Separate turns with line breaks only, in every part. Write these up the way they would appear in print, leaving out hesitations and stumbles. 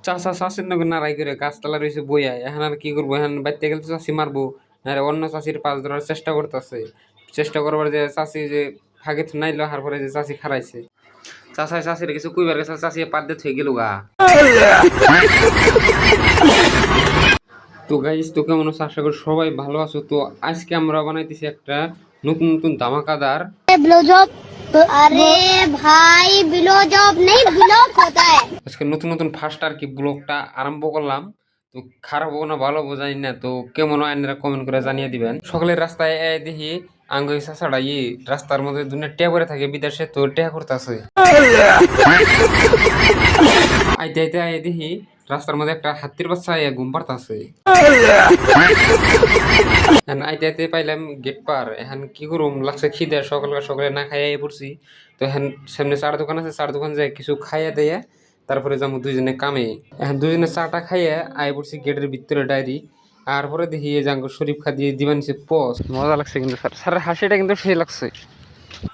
চাষা চাষির নগে নাড়াই করে গাছতলা রয়েছে বইয়া এখন আর কি করবো এখন বাইতে গেলে তো চাষি মারবো আর অন্য চাষির পাশ ধরার চেষ্টা করতেছে চেষ্টা করবার যে চাষি যে ফাঁকে নাইলো হার পরে যে চাষি খারাইছে চাষায় চাষির কিছু কইবার গেছে চাষি পাত দিয়ে থয়ে গেল গা। তো গাইস তো কেমন আছো আশা করি সবাই ভালো আছো। তো আজকে আমরা বানাইতেছি একটা নতুন নতুন ধামাকাদার
ब्लोजॉब। तो अरे भाई ब्लोजॉब नहीं ब्लॉक होता है।
আজকে নতুন নতুন ফার্স্ট আর কি ব্লগটা আরম্ভ করলাম। তো খারাপ হোক না ভালো হোক জানি না, তো কেমন হয় আপনারা কমেন্ট করে জানিয়ে দিবেন। সকালের রাস্তায় দেখি আঙ্গ চাষাটা রাস্তার মধ্যে দুনিয়া টেয়া করে থাকে বিদেশে, তো টেয়া করতেছে আইতে আইতে দেখি রাস্তার মধ্যে একটা হাতির বাচ্চা ঘুম পাড়তাছে। আইতে আইতে পাইলাম গেট পার, এখন কি করুম লাগছে খিদে, সকালে সকালে না খাইয়া পড়ছি। তো এখন সামনে চার দোকান আছে, চার দোকান যায় কিছু খাইয়া দেয়া তারপরে যাবো দুইজনে কামে। এখন দুইজনে চাটা খাইয়া আই পড়ছি গেটের ভিতরে ডায়েরি। আর পরে দেখি এই জাঙ্গ শরীফ খা দিয়ে দিবানিছে পজ, মজা লাগছে কিন্তু স্যারের হাসিটা কিন্তু সেই লাগছে।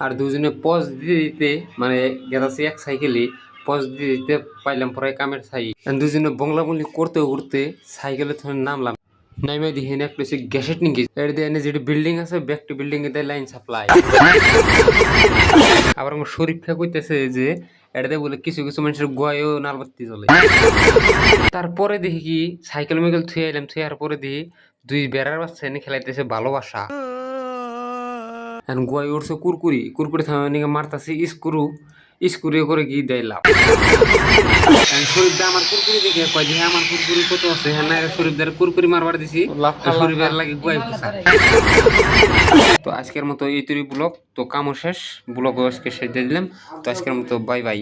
আর দুজনে পজ দিতে দিতে মানে গেদাছি এক সাইকেলে পজ দিতে দিতে পাইলাম পরে কামের ছাই। দুজনে বংলা বংলি করতে করতে সাইকেলে ধরে নামলাম। নাইমে দেখি একটা প্লেসে গ্যাসেট নিয়ে গেছে, এর দিয়ে যেটি বিল্ডিং আছে ব্যাক টু বিল্ডিং এ দেয় লাইন সাপ্লাই। আবার আমার শরীফ খা কইতেছে যে এটাতে বলে কিছু কিছু মানুষের গোয়ায়ও নালবাতি চলে। তারপরে দেখি কি সাইকেল মাইকেল থুয়ে এলাম, থুয়ে আর পরে দেখি দুই বেড়ার বাচ্চা এনে খেলাইতেছে ভালোবাসা। গোয়ায় উঠছে কুরকুরি, কুরকুরি থামে মারতাছে স্ক্রু, স্ক্রু করে কি দেয় লাভ। শরীফদা আমার কুরকুরি দেখে কয় যে আমার কুরকুরি কত আছে, হ্যাঁ না শরীফদার কুরকুরি মারবার দিছি শরীফের লাগে গোয়াই পোষা। তো আজকের মতো এই তৈরি ব্লগ তো কামও শেষ, ব্লগ আজকে শেষ দিয়ে দিলাম। তো আজকের মতো বাই বাই।